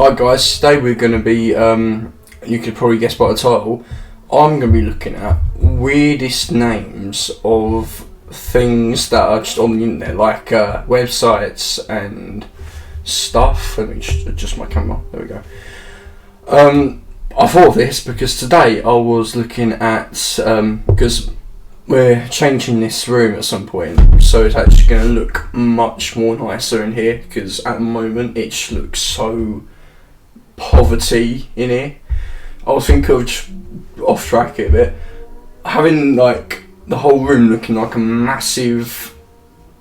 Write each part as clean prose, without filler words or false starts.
Hi guys, today we're going to be, you could probably guess by the title, I'm going to be looking at weirdest names of things that are just on the internet, like websites and stuff. Let me just adjust my camera, there we go. I thought of this because today I was looking at, because we're changing this room at some point, so it's actually going to look much more nicer in here, because at the moment it just looks so poverty in here. I was thinking of just off track a bit, having like the whole room looking like a massive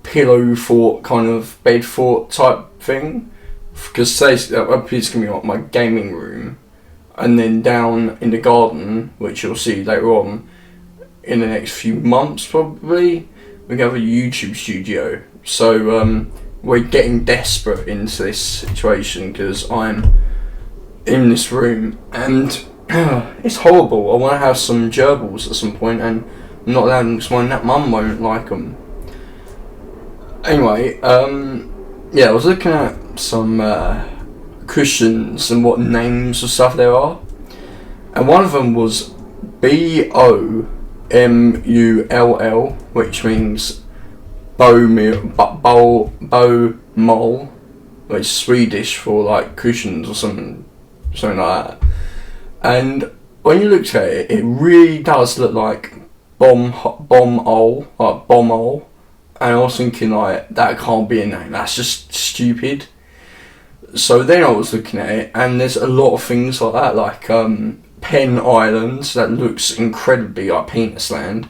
pillow fort, kind of bed fort type thing, because say it's going to be like my gaming room, and then down in the garden, which you'll see later on in the next few months probably, we're going to have a YouTube studio. So we're getting desperate into this situation because I'm in this room and it's horrible. I want to have some gerbils at some point, and I'm not allowed them because my mum won't like them. Anyway, yeah, I was looking at some cushions and what names of stuff there are, and one of them was BOMULL, which means bomull, which is Swedish for like cushions or something like that. And when you looked at it, it really does look like bombole, like bombole. And I was thinking, like, that can't be a name, that's just stupid. So then I was looking at it, and there's a lot of things like that, like Pen Islands, that looks incredibly like Penis Land.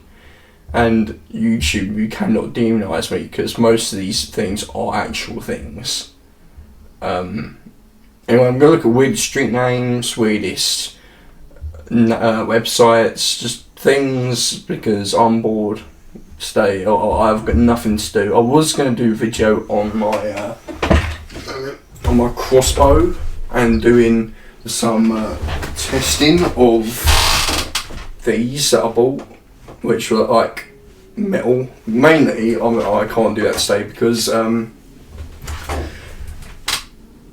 And YouTube, you cannot demonise me because most of these things are actual things. Anyway, I'm going to look at weird street names, weirdest websites, just things, because I'm bored today. I've got nothing to do. I was going to do a video on my crossbow and doing some testing of these that I bought, which were like metal. Mainly, I can't do that today because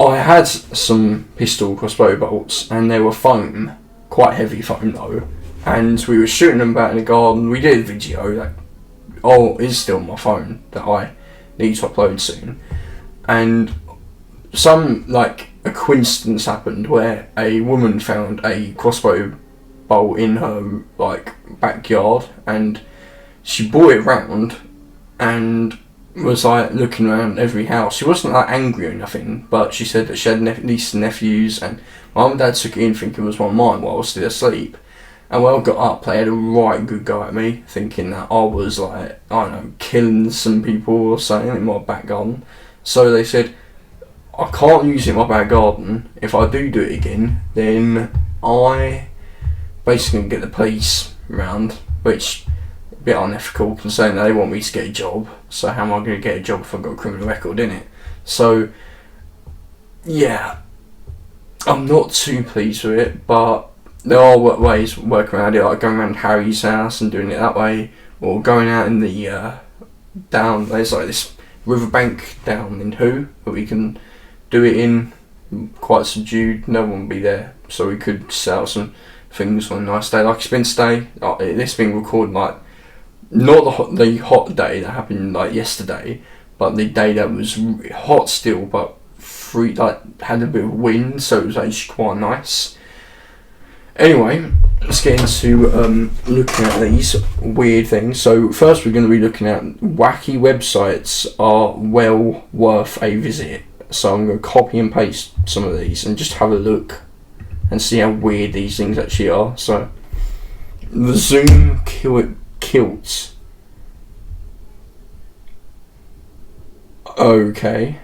I had some pistol crossbow bolts and they were foam, quite heavy foam though, and we were shooting them about in the garden. We did a video that is still on my phone that I need to upload soon, and some like a coincidence happened where a woman found a crossbow bolt in her like backyard, and she brought it round and was like looking around every house. She wasn't like angry or nothing, but she said that she had nieces and nephews, and my mum and dad took it in thinking it was one of mine while I was still asleep. And when I got up, they had a right good go at me, thinking that I was like, I don't know, killing some people or something in my back garden. So they said, I can't use it in my back garden. If I do it again, then I basically get the police round, which a bit unethical considering they want me to get a job. So how am I going to get a job if I've got a criminal record in it? So yeah, I'm not too pleased with it, but there are ways to work around it, like going around Harry's house and doing it that way, or going out in the down, there's like this riverbank down in Who that we can do it in, quite subdued, no one will be there, so we could set out some things on a nice day. Like it's been today, this being recorded like not the hot day that happened like yesterday, but the day that was hot still, but free, like had a bit of wind, so it was actually quite nice. Anyway, let's get into looking at these weird things. So first we're going to be looking at wacky websites are well worth a visit. So I'm going to copy and paste some of these and just have a look and see how weird these things actually are. So, the Zoom kilts. Okay,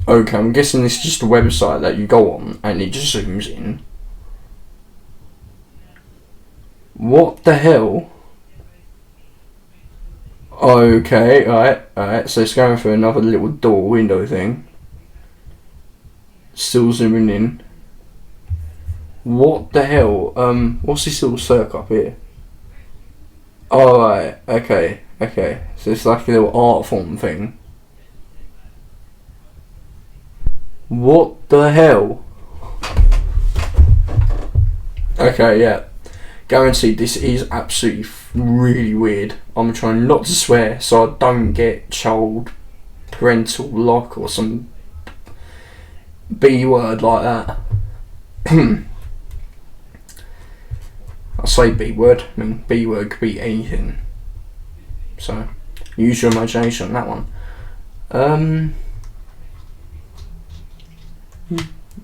I'm guessing this is just a website that you go on and it just zooms in. What the hell? Okay, alright, so it's going for another little door window thing. Still zooming in. What the hell? What's this little circle up here? Alright, okay. So it's like a little art form thing. What the hell? Okay, yeah. Guaranteed this is absolutely really weird. I'm trying not to swear so I don't get child parental lock or some B word like that. I say B word, I mean B word could be anything. So use your imagination on that one.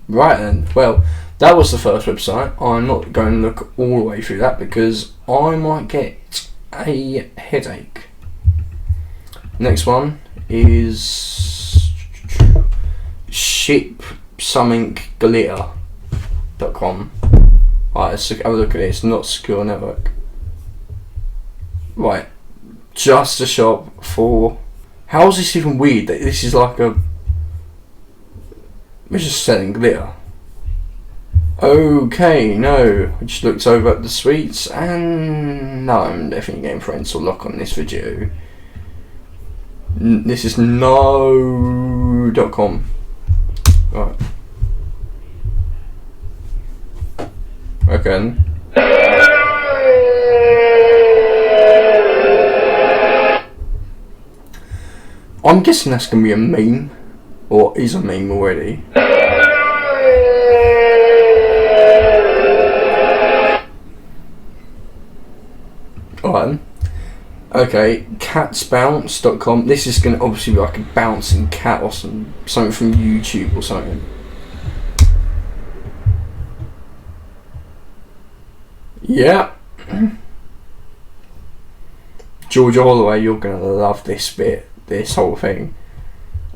Right then, well, that was the first website. I'm not going to look all the way through that because I might get a headache. Next one is shipsomethingglitter.com. Right, let's have a look at this. Not secure network. Right, just a shop for. How is this even weird? That this is like a. We're just selling glitter. Okay, no. I just looked over at the sweets and no, I'm definitely getting parental lock on this video. This is no.com. Right. Okay. I'm guessing that's going to be a meme. Or is a meme already. Alright. Okay, catsbounce.com. This is going to obviously be like a bouncing cat or something from YouTube or something. Yeah. George Holloway, you're going to love this bit, this whole thing.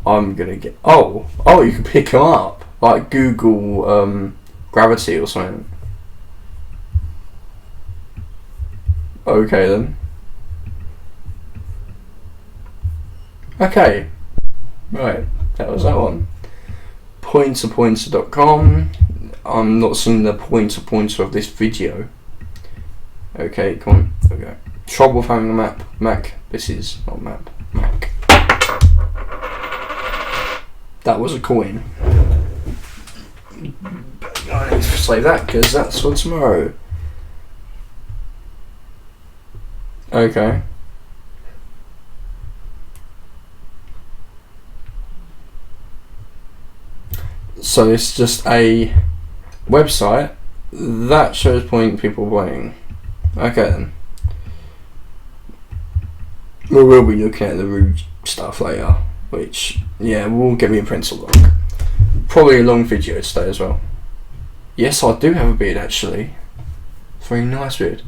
I'm going to get... Oh, you can pick them up. Like Google Gravity or something. Okay then. Okay. Right, that was that one. Pointer.com. I'm not seeing the pointer of this video. Okay, come on. Okay. Trouble finding a Mac. This is not Mac. That was a coin. I need to say that because that's for tomorrow. Okay. So it's just a website that shows people playing. Okay then. We will be looking at the rude stuff later, which, yeah, will get me a pencil lock. Probably a long video today as well. Yes, I do have a beard actually. Very nice beard.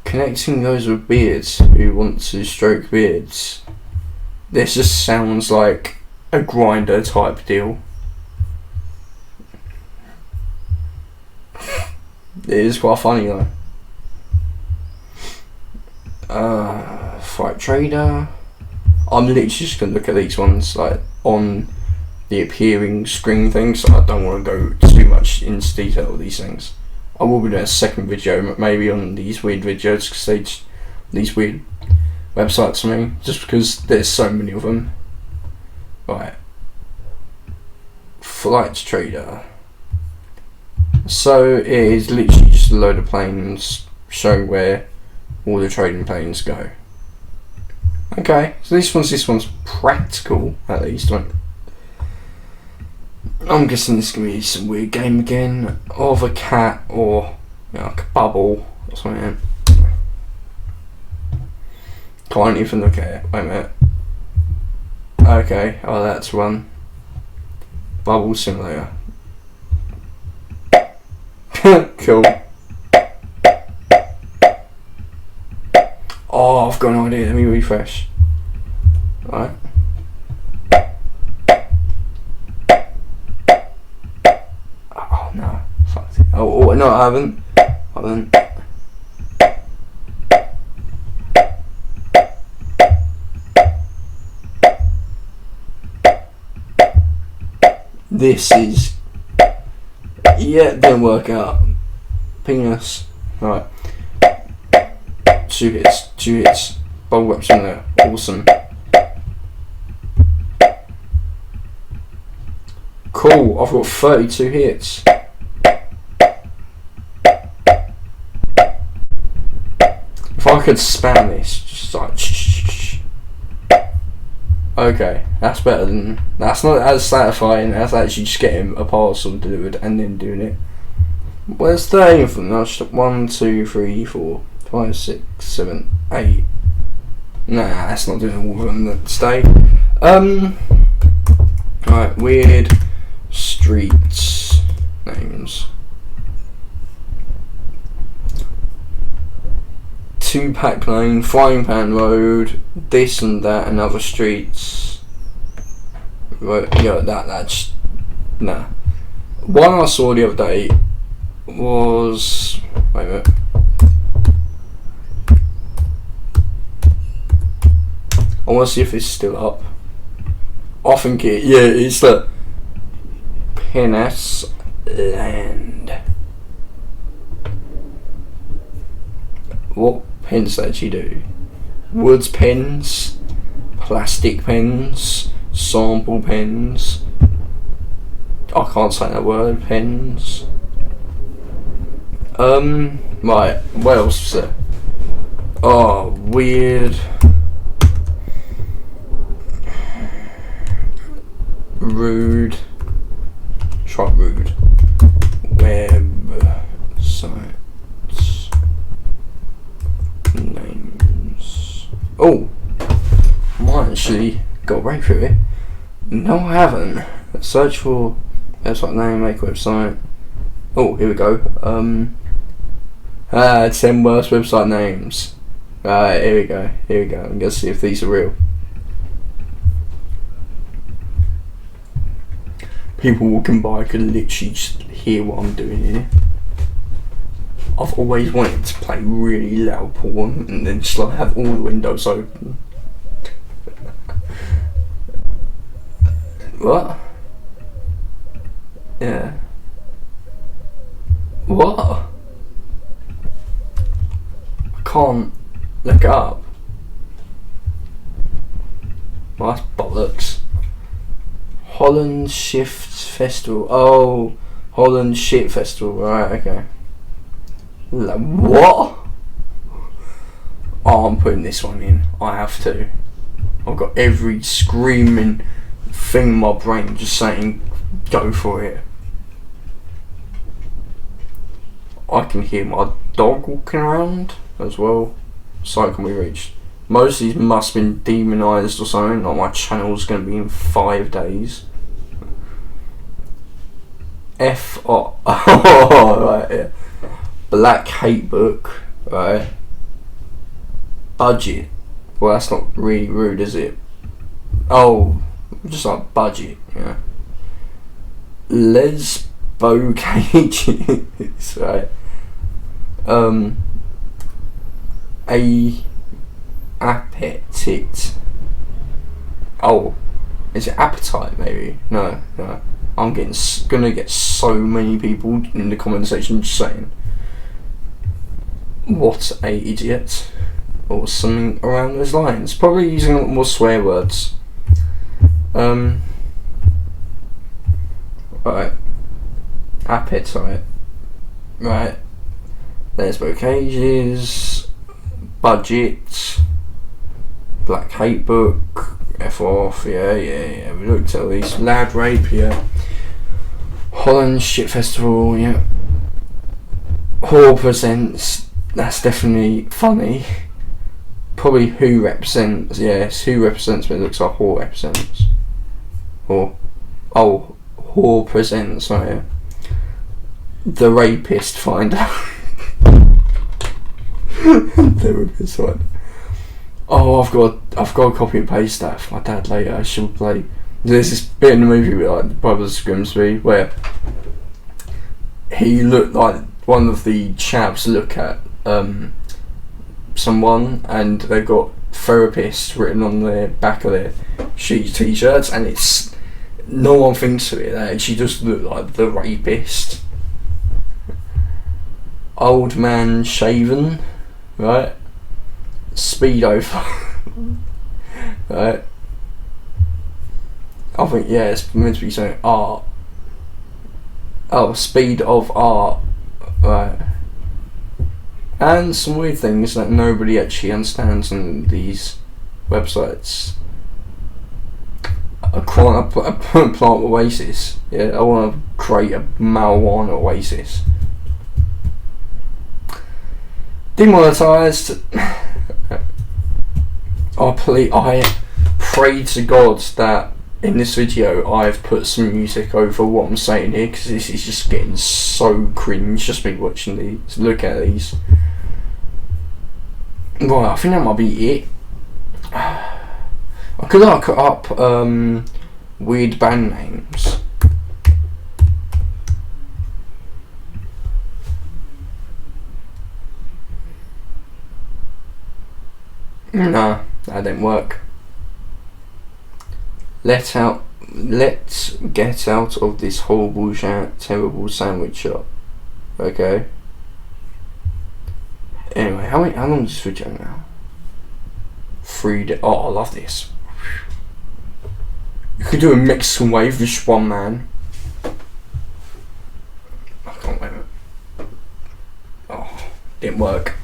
Connecting those with beards who want to stroke beards. This just sounds like a Grindr type deal. It is quite funny though. Fight Trader. I'm literally just going to look at these ones like on the appearing screen thing, so I don't want to go too much into detail with these things. I will be doing a second video maybe on these weird videos because these weird websites for me, just because there's so many of them. Right. Flight Trader. So it is literally just a load of planes showing where all the trading planes go. Okay, so this one's practical at least, right? I'm guessing this is going to be some weird game again of a cat or like a bubble or something. Can't even look at it. Wait a minute. Okay, oh that's one. Bubble Simulator. Cool. Oh, I've got an idea. Let me refresh. Right. Oh no. Fuck. Oh no, I haven't. This is. Yeah, it didn't work out. Penis. Right. Two hits. Bubble wraps in there. Awesome. Cool, I've got 32 hits. If I could spam this, just like okay, that's better than, that's not as satisfying as actually just getting a parcel delivered and then doing it. Where's 13 of them? That's 1, 2, 3, 4, 5, 6, 7, 8. Nah, that's not doing all of them that stay. Right, weird streets names. 2-Pack Lane, Frying Pan Road, this and that, and other streets. Right, yeah, that's nah. One I saw the other day was, wait a minute. I want to see if it's still up. I think it's the Penis Land. What pens actually do? Woods pens, plastic pens, sample pens. I can't say that word. Pens. Right. What else is there? Oh, weird. Rude. Try rude. Websites. Names. Oh, might actually got right through it. No, I haven't. Search for website name, make a website. Oh, here we go. 10 worst website names. Here we go. I'm gonna see if these are real. People walking by could literally just hear what I'm doing here. I've always wanted to play really loud porn and then just like have all the windows open. What? Yeah. What? I can't look up. Well, that's bollocks. Holland Shift Festival. Oh, Holland Shit Festival. Right, okay. What? Oh, I'm putting this one in. I have to. I've got every screaming thing in my brain just saying, go for it. I can hear my dog walking around as well. So can we reach? Most of these must have been demonised or something. Like my channel's going to be in 5 days. Right, yeah. Black Hate Book, right? Budget. Well, that's not really rude, is it? Oh, just like budget, yeah. Lesbo cages, right? A appetite. Oh, is it appetite? Maybe no. I'm gonna get so many people in the comment section just saying, "What a idiot," or something around those lines. Probably using a lot more swear words. Right. Appetite. Right. Lesbo cages. Budget. Black Hate Book. F off. Yeah. We looked at these. Lad rape. Yeah. Holland Shit Festival. Yeah. Whore Presents. That's definitely funny. Probably Who Represents. Yes, Who Represents, but it looks like Whore Represents. Or, oh, Whore Presents. Oh yeah. The Rapist Finder. The Rapist Finder. Oh, I've got to copy and paste that for my dad later. I should play. There's this bit in the movie with like the Brothers Grimsby where he looked like one of the chaps look at someone and they've got therapist written on the back of their t-shirts, and it's no one thinks of it. They actually just look like the rapist. Old man shaven, right? Speedo, right? I think it's meant to be something art Oh, speed of art. Right. And some weird things that nobody actually understands on these websites. A plant oasis. Yeah, I want to create a marijuana oasis. Demonetised. I pray to God that in this video I've put some music over what I'm saying here, because this is just getting so cringe just me watching these. Look at these. Right, I think that might be it. I could look up weird band names. No, that didn't work. Let's get out of this horrible, terrible sandwich shop. Okay. Anyway, how long is this video now? 3 days. Oh, I love this. You could do a Mexican wave with just one man. I can't wait. Oh, didn't work.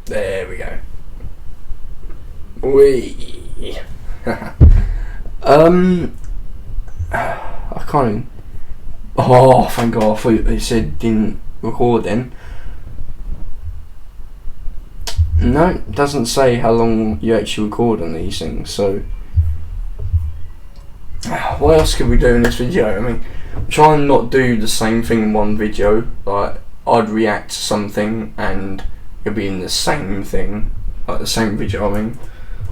There we go. Wee. I can't even. Oh, thank God! I thought it said didn't record then. No, it doesn't say how long you actually record on these things. So, what else could we do in this video? I mean, try and not do the same thing in one video. Like, I'd react to something and it'll be in the same thing, like the same video. I mean,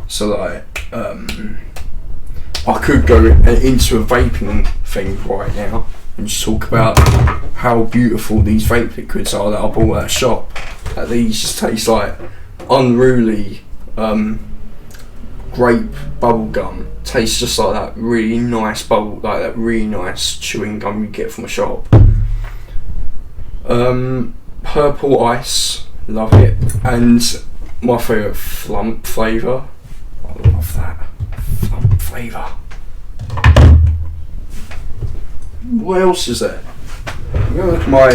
so like, I could go into a vaping thing right now and just talk about how beautiful these vape liquids are that I bought at a shop. That these just taste like unruly grape bubble gum. Tastes just like that really nice bubble, like that really nice chewing gum you get from a shop. Purple ice, love it, and my favourite flump flavour. I love that flump flavour. What else is there? I'm gonna look at my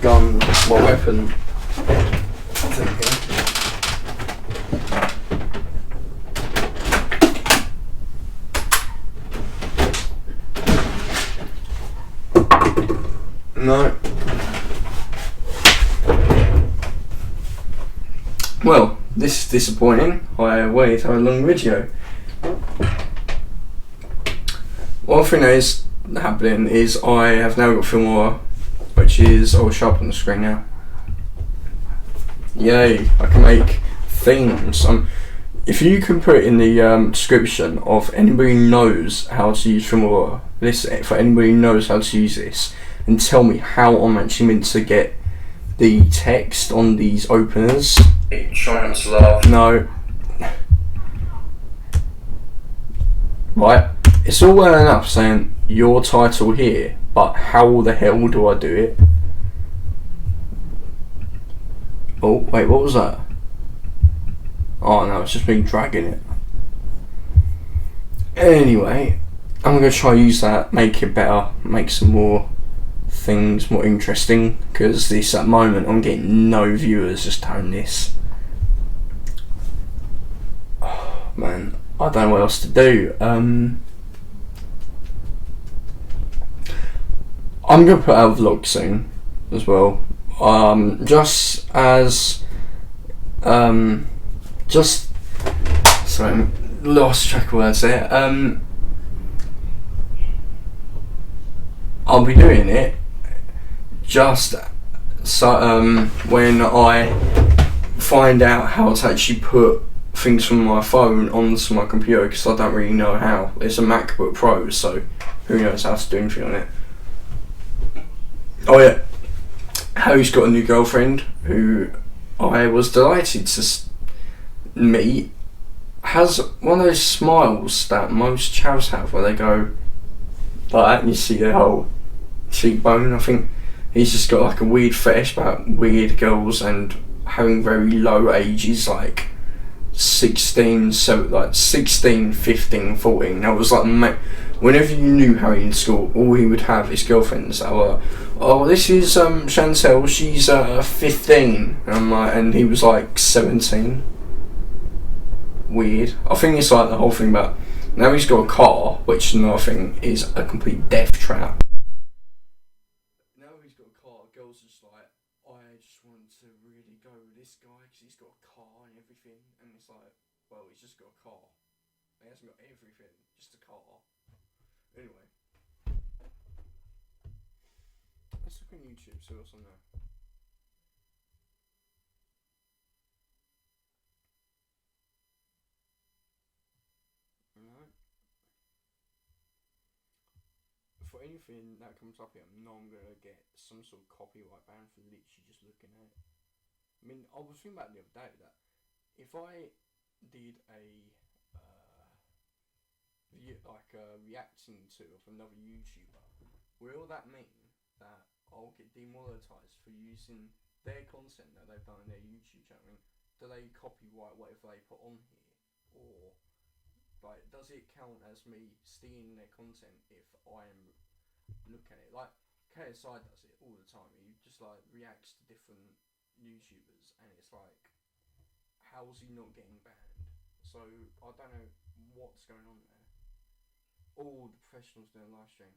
gun, my weapon thing here. No. Well, this is disappointing. I waited to have a long video. One thing that is happening is I have now got Filmora, which is, I'll show up on the screen now. Yay, I can make themes. If you can put it in the description of anybody who knows how to use Filmora, for anybody who knows how to use this, and tell me how I'm actually meant to get the text on these openers. Trying to laugh. No. Right. It's all well enough saying your title here, but how the hell do I do it? Oh, wait, what was that? Oh no, it's just me dragging it. Anyway, I'm going to try to use that, make it better, make some more things more interesting, because this at the moment I'm getting no viewers just doing this. Oh, man, I don't know what else to do. I'm gonna put out a vlog soon as well. Just sorry, I lost track of words there. I'll be doing it just so when I find out how to actually put things from my phone onto my computer, because I don't really know how. It's a MacBook Pro, so who knows how to do anything on it. Oh yeah, Harry's got a new girlfriend who I was delighted to meet. Has one of those smiles that most chavs have, where they go like that and you see their whole cheekbone. I think he's just got like a weird fetish about weird girls and having very low ages, like 16, 15, 14. That was like whenever you knew Harry in school, all he would have is girlfriends that were, oh, this is Chantel, she's 15, and he was like 17. Weird. I think it's like the whole thing about, now he's got a car, which another thing is a complete death trap. Now he's got a car, girls just like, I just want to really go with this guy because he's got a car and everything, and it's like, well, he's just got a car. He hasn't got everything, just a car. Anyway, let's look on YouTube, see what's on there. Alright. For anything that comes up here, I know I'm gonna get some sort of copyright ban for literally just looking at it. I mean, I was thinking about it the other day that if I did a reacting to of another YouTuber, will that mean that I'll get demonetized for using their content that they've done on their YouTube channel? Do they copyright whatever they put on here, or like does it count as me stealing their content if I am looking at it? Like KSI does it all the time. He just like reacts to different YouTubers, and it's like, how's he not getting banned? So I don't know what's going on there. All the professionals doing live stream.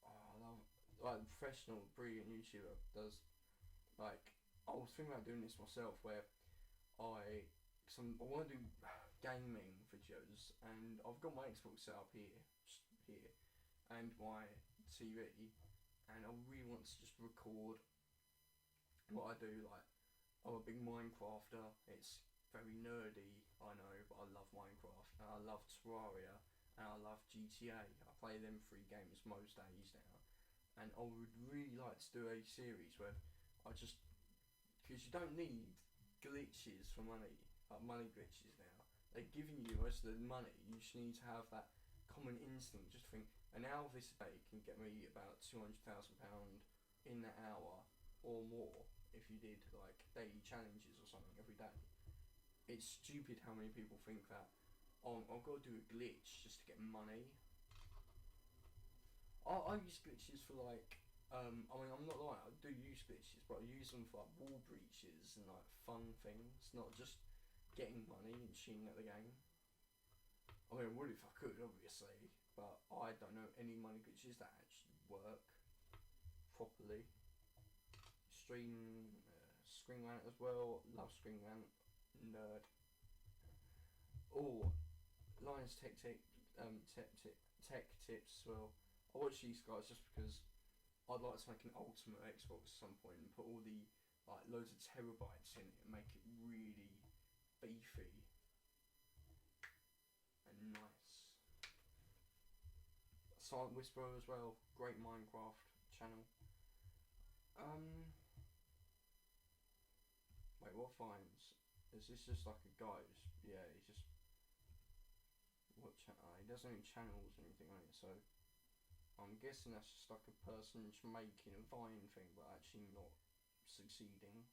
Oh, I love like the professional brilliant YouTuber does. Like, I was thinking about doing this myself, where I want to do gaming videos, and I've got my Xbox set up here, and my TV, and I really want to just record what I do. Like, I'm a big Minecrafter. It's very nerdy, I know, but I love Minecraft, and I love Terraria, and I love GTA. I play them 3 games most days now, and I would really like to do a series where I just, because you don't need glitches for money, like money glitches now. They're giving you most of the money. You just need to have that common instinct. Just think, an hour of this day can get me about £200,000 in that hour or more if you did like daily challenges or something every day. It's stupid how many people think that, oh, I've got to do a glitch just to get money. I use glitches for like, I mean, I'm not lying, I do use glitches, but I use them for like wall breaches and like fun things, not just getting money and cheating at the game. I mean, I would if I could, obviously, but I don't know any money glitches that actually work properly. Screen Rant as well, love Screen Rant, nerd. Oh, Lions Tech Tips as well. I watch these guys just because I'd like to make an ultimate Xbox at some point and put all the like loads of terabytes in it and make it really beefy and nice. Silent Whisperer as well, great Minecraft channel. Wait, what finds? Is this just like a guy? Yeah, he's just he doesn't have any channels or anything on it, so I'm guessing that's just like a person just making a Vine thing but actually not succeeding.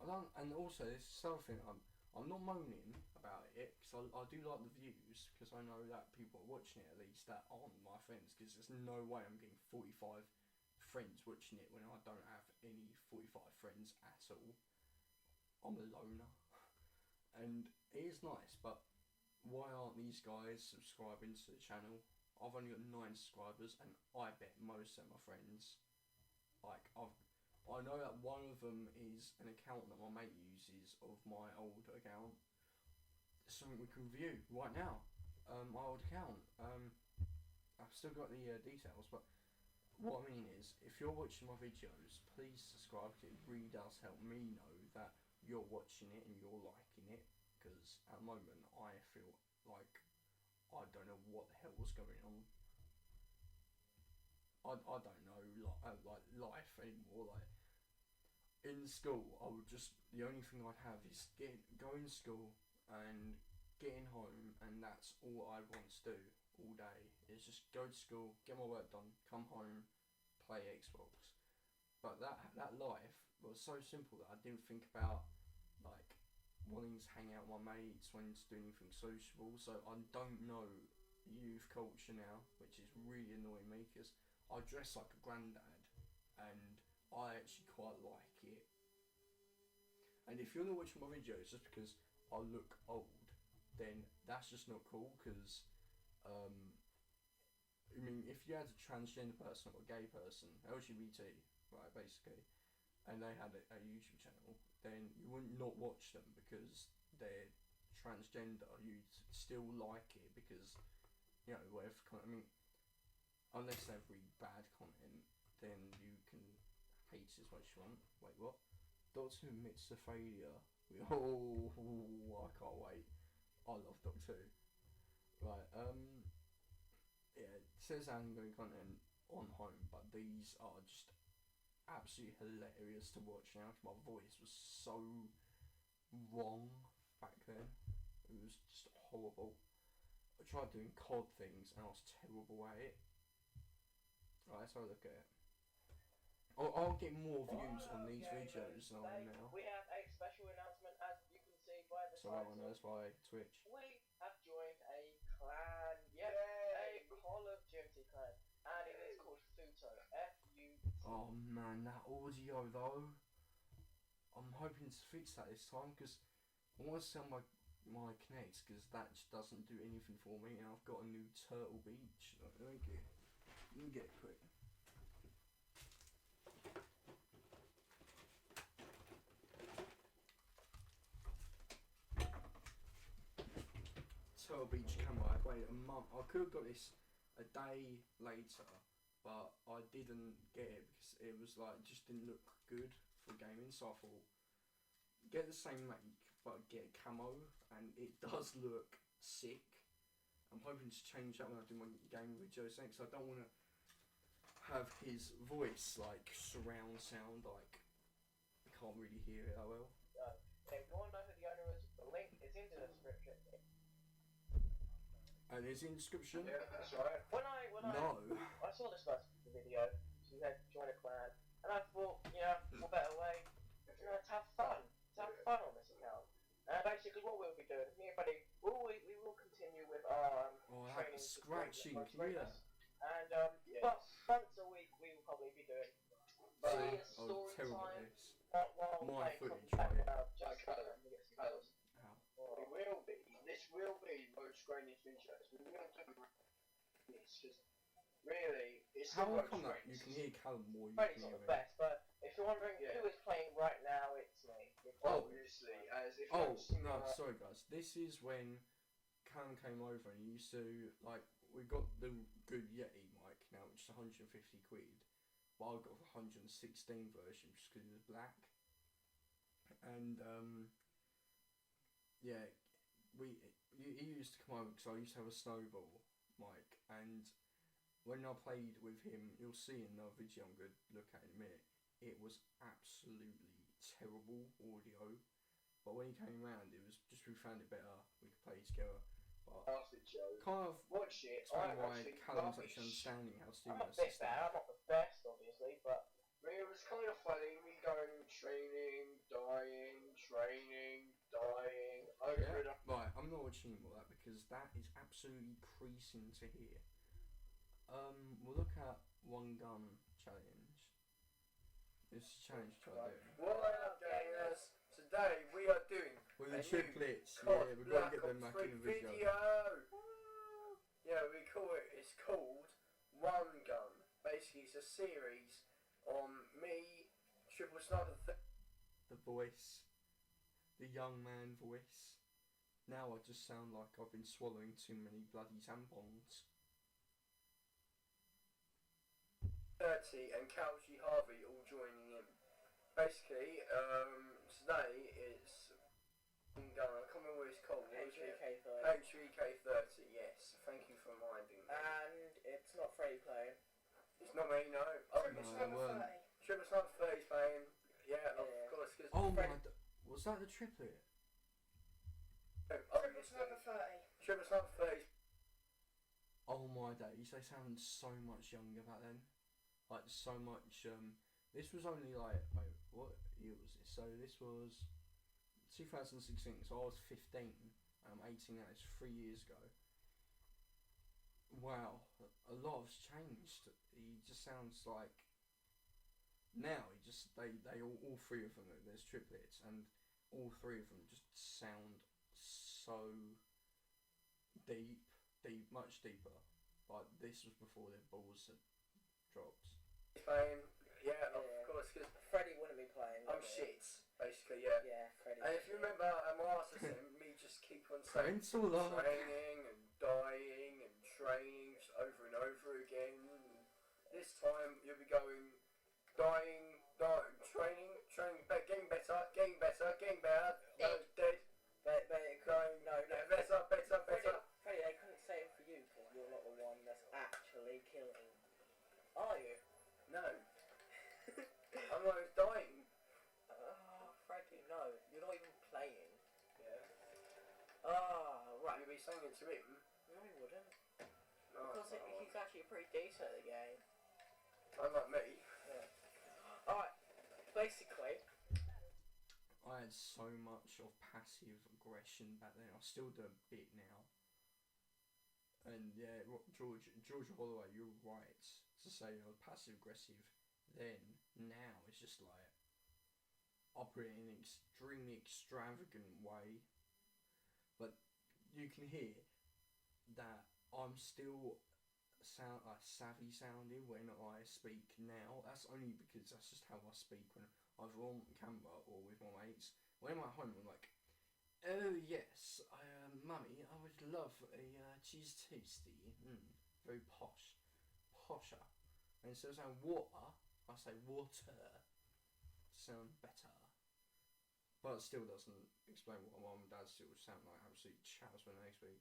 And also this is something I'm not moaning about it because I do like the views, because I know that people are watching it at least that aren't my friends, because there's no way I'm getting 45 friends watching it when I don't have any 45 friends at all. I'm a loner. And it is nice, but why aren't these guys subscribing to the channel? I've only got 9 subscribers, and I bet most of my friends, like, I know that one of them is an account that my mate uses of my old account. It's something we can view right now. My old account. I've still got the details, but what I mean is, if you're watching my videos, please subscribe, because it really does help me know that you're watching it and you're liking it, because at the moment I feel like I don't know what the hell was going on. I don't know like life anymore. Like in school, I would just, the only thing I'd have is going to school and getting home, and that's all I want to do all day, is just go to school, get my work done, come home, play Xbox. But that life was so simple that I didn't think about like wanting to hang out with my mates, wanting to do anything sociable. So I don't know youth culture now, which is really annoying me because I dress like a granddad, and I actually quite like it. And if you're not watching my videos just because I look old, then that's just not cool. Because I mean, if you had a transgender person or a gay person, LGBT, right, basically, and they had a YouTube channel, then you wouldn't not watch them because they're transgender. You'd still like it because, you know, whatever. I mean, unless they're really bad content, then you can hate it as much as you want. Wait, what? Doctor Who admits to failure. Oh, I can't wait. I love Doctor Who. Right, yeah, it says ongoing content on home, but these are just absolutely hilarious to watch now. My voice was so wrong back then. It was just horrible. I tried doing COD things and I was terrible at it. Right, let's have a look at it. I'll get more views on these videos than I am now. We have a special announcement, as you can see by the So that one is by Twitch. We have joined a clan, a Call of Duty clan, and it is called Futo. F-U-T. Oh man, that audio though. I'm hoping to fix that this time because I want to sell my Kinect because that just doesn't do anything for me, and I've got a new Turtle Beach. Let me get it quick. Turtle Beach camera. I waited a month. I could have got this a day later, but I didn't get it because it was like just didn't look good for gaming. So I thought get the same make, but get a camo, and it does look sick. I'm hoping to change that when I do my gaming videos next. I don't want to have his voice like surround sound, like I can't really hear it that well. If you want to know who the owner is, the link is in the description. And it's in the description. Yeah, that's right. I saw this guy's video, so he had joined a clan, and I thought, you know, what better way, you know, to have fun on this account. And basically, what we'll be doing, me and Buddy, we will continue with our training. Scratching, and but once a week, we will probably be doing story time. My footage, right? This will be most greatest videos. We will do this because really, it's how come that you can hear Callum more? It's not the best, but if you're wondering who is playing right now, it's me. Obviously, as if. Sorry guys. This is when Callum came over and he used to like. We got the good Yeti mic now, which is 150 quid. But I got the 116 version just because it was black. And yeah. He used to come over because I used to have a snowball mic, and when I played with him, you'll see in the video I'm going to look at in a minute, it was absolutely terrible audio, but when he came around it was just we found it better, we could play together, but kind of watch it. explain why Callum's actually understanding how to do this. I'm a bit better, I'm not the best obviously, but it was kind of funny, we going training, dying, over and over. Right, I'm not watching all that because that is absolutely creasing to hear. We'll look at one gun challenge. This challenge try doing. What up gamers? Today we are doing with the triplets, yeah, we've got to get them back in the video. Yeah, it's called One Gun. Basically it's a series on me, Triple Sniper. The voice. The young man voice. Now I just sound like I've been swallowing too many bloody tampons. 30 and Calci Harvey all joining in. Basically, today it's I can't remember what it's called. H3K30, yes. Thank you for reminding me. And it's not Freddy playing. It's not me, no. Triple Sniper 30. Triple Sniper 30 is playing. Yeah, of course. Oh my, was that the triplet? Triple Sniper 30. Triple Sniper 30. Oh my days, they sound so much younger back then. Like so much, this was only like, wait, what year was this? So this was 2016, so I was 15, I'm 18 now, it's 3 years ago. Wow, a lot has changed. He just sounds like... Now, they all three of them, there's triplets, and all three of them just sound so deep, much deeper. Like, this was before their balls had dropped. Playing, yeah, of course, because Freddie wouldn't be playing. I'm shit, basically, yeah. Yeah, Freddie. And if you remember, Martha said me just keep on saying Parental love. training and dying and training just over and over again. And this time you'll be going dying, training, getting better, no, dead. But Going, no, better. Freddie, they couldn't say it for you because you're not the one that's actually killing. Are you? No. I'm not dying. Freddie, no. You're not even playing. Yeah. Right. You'll be saying it to him. No, he wouldn't. No, Because he's actually pretty decent at the game. unlike me. Yeah. Alright, basically... I had so much of passive aggression back then. I still do a bit now. And yeah, George Holloway, you're right to say I was passive aggressive then. Now it's just like operate in an extremely extravagant way. But you can hear that I'm still savvy sounding when I speak now. That's only because that's just how I speak when either on camera or with my mates. When I'm at home, I'm like, oh yes, mummy, I would love a cheese toasty. Very posher. And instead of saying water, I say water. To sound better. But it still doesn't explain what my mum and dad still sound like absolute chaps when they speak.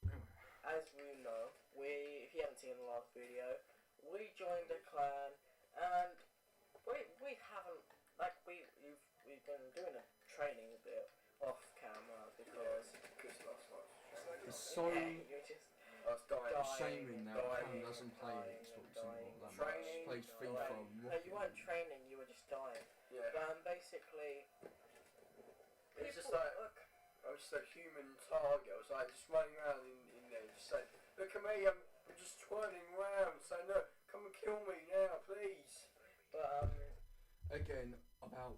Anyway. As we know, if you haven't seen the last video, we joined a clan, and we haven't, like, we've been doing a training a bit off camera because last night. It's so... you're just I was dying. Shaming now, dying, Cam doesn't play Xbox anymore that much. Training, Plays FIFA and No, you weren't training, you were just dying. Yeah. But basically, It's just like, I was just a human target. I was like just running around in there, just saying, look at me, I'm just twirling around, saying, no, come and kill me now, please. But Again, about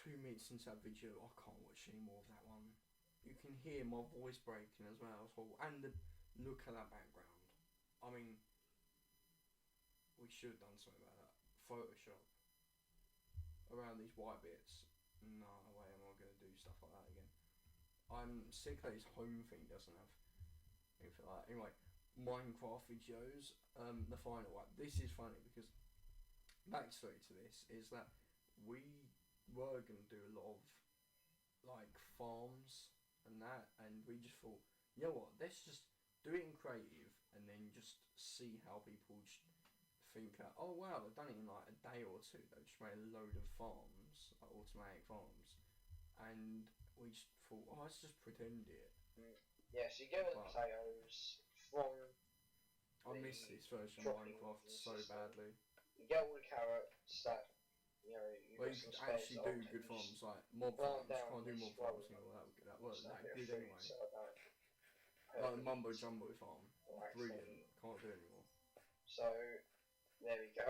2 minutes into that video, I can't watch any more of that one. You can hear my voice breaking as well, and the look at that background. I mean, we should have done something about that. Photoshop around these white bits. No way am I going to do stuff like that again. I'm sick that his home thing doesn't have anything like that. Anyway, Minecraft videos, the final one. This is funny because backstory to this is that we were going to do a lot of like farms and that, and we just thought, you know what, let's just do it in creative and then just see how people think, oh wow, they've done it in like a day or two. They've just made a load of farms, like automatic farms, and we just thought, oh, let's just pretend it. yeah, so you get the potatoes from. I miss this version of Minecraft so badly. You get all the carrots that Well, you can actually do good farms, like mob farms. You can't do mob farms anymore. That wasn't that good anyway. Like the Mumbo Jumbo farm, brilliant. Can't do anymore. So there we go.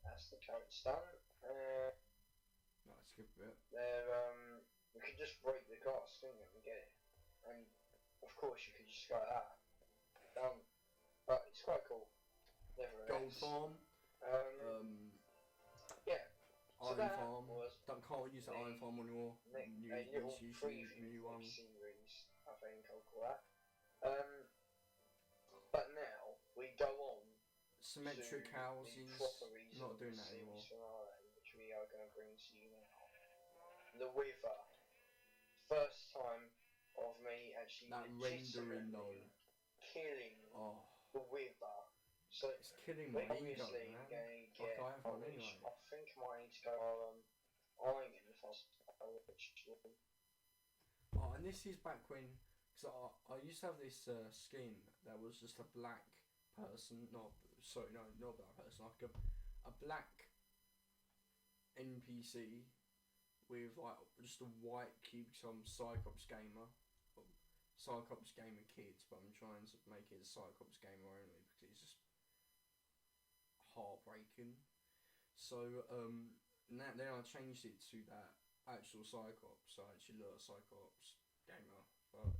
That's the carrots done. No, skip a bit. There, we could just break the grass, couldn't we, and get it. And of course, you could just go like that. Done. But it's quite cool. Gold farm. Yeah. So Iron farm. Can't use the iron farm anymore. New one. Series, I think I'll call that. But now we go on. Symmetric houses. Not doing that anymore. Which we are going to bring to you now. The Wither. First time of me actually that rendering though. Killing the Wither. So it's killing my ego, man. Going to like get I have one anyway. I think I might need to go iron first. Oh, and this is back when, because I used to have this skin that was just a black person, not a black person, like a black NPC with like just a white cube because I'm Cyclops gamer. Cyclops gamer kids, but I'm trying to make it a Cyclops gamer only because it's just heartbreaking. So then I changed it to that actual Cyclops. So I actually look at Cyclops gamer. But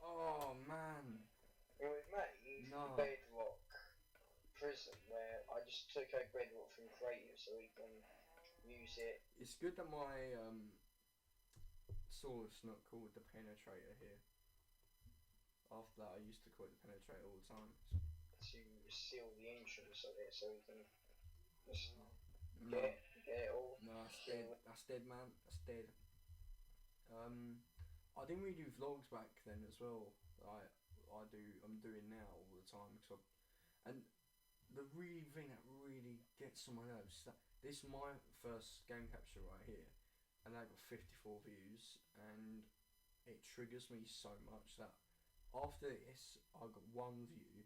oh man. With me, No. Bedrock Prison, where I just took out Bedrock from Creative so we can use it. It's good that my sword's not called the Penetrator here. After that, I used to call it the Penetrator all the time. To seal the entrance of it so we can just No, get it all. no, that's dead. That's dead, man. That's dead. I didn't really do vlogs back then as well. I'm doing now all the time. And the really thing that really gets on my nerves is that this is my first game capture right here, and I got 54 views, and it triggers me so much that after this I got 1 view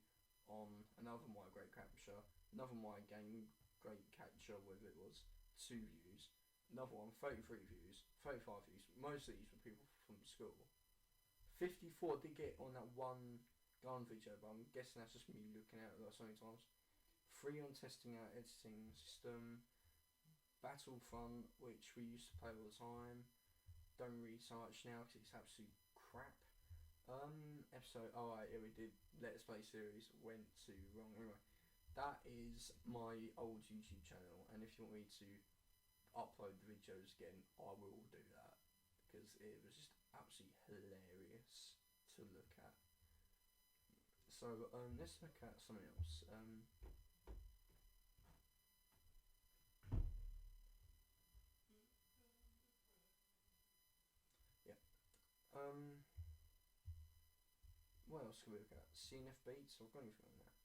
on another My Great Capture, another My Game Great Capture, whether it was 2 views, another one 33 views, 35 views. Most of these were people from school. 54 did get on that one gun video, but I'm guessing that's just me looking at it so many times. 3 on testing out editing system. Battlefront, which we used to play all the time. Don't read so much now because it's absolute crap. Episode, alright, yeah, we did Let's Play series, went too wrong. Anyway, that is my old YouTube channel, and if you want me to upload the videos again, I will do that, because it was just absolutely hilarious to look at. So, let's look at something else. What else can we look at? CNF beats? I've got anything on there.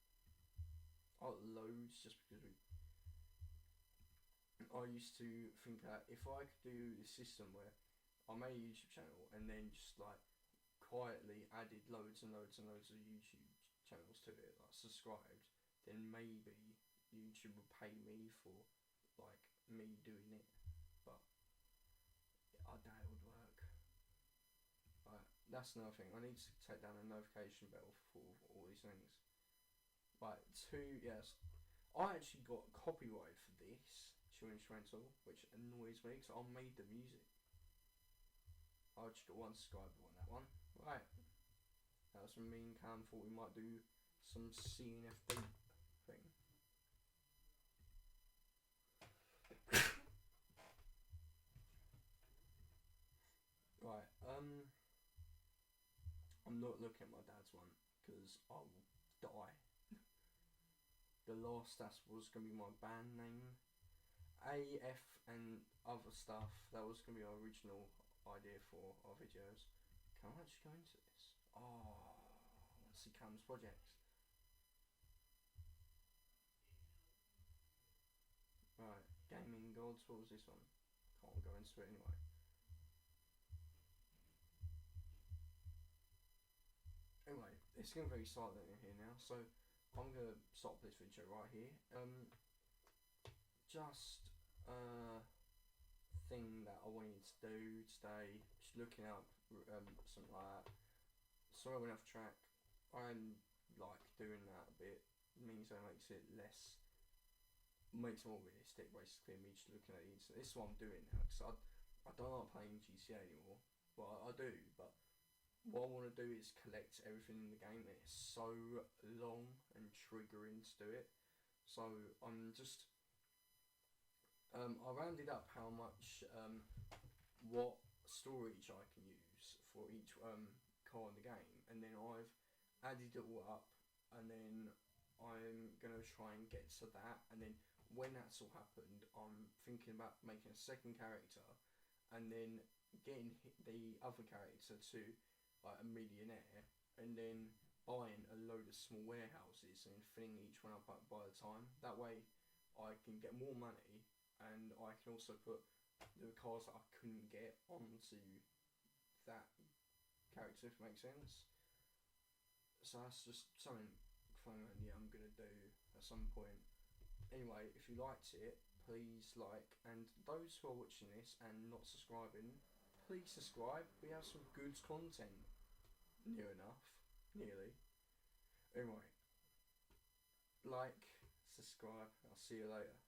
Oh, loads, just because I used to think that if I could do this system where I made a YouTube channel and then just like quietly added loads and loads and loads of YouTube channels to it, like subscribed, then maybe YouTube would pay me for like me doing it. But I doubt it would work. Right, that's another thing. I need to take down a notification bell for all these things. Right, 2, yes. I actually got copyright for this instrumental, which annoys me because I made the music. I just got 1 subscriber on that one. Right. That was from me and Cam. Thought we might do some CNFB thing. Right, I'm not looking at my dad's one because I will die. The last that was going to be my band name. AF and other stuff, that was going to be our original idea for our videos. Can I actually go into this? Oh, I want to see Cam's projects. Right, Gaming Gods, what was this one? Can't go into it anyway. Anyway, it's getting very silent in here now, so I'm going to stop this video right here. Just thing that I wanted to do today, just looking up something like that. Sorry I went off track. I like doing that a bit. It means that makes it more realistic, basically, me just looking at it. So this is what I'm doing now, because I don't like playing GTA anymore. Well, I do, but what I want to do is collect everything in the game, and it's so long and triggering to do it. So I'm just I rounded up how much what storage I can use for each car in the game, and then I've added it all up, and then I'm gonna try and get to that, and then when that's all happened, I'm thinking about making a second character, and then getting the other character to like a millionaire, and then buying a load of small warehouses and filling each one up by the time. That way I can get more money, and I can also put the cars that I couldn't get onto that character, if it makes sense. So that's just something fun I'm going to do at some point. Anyway, if you liked it, please like, and those who are watching this and not subscribing, please subscribe. We have some good content. Near enough. Nearly. Anyway. Like, subscribe. I'll see you later.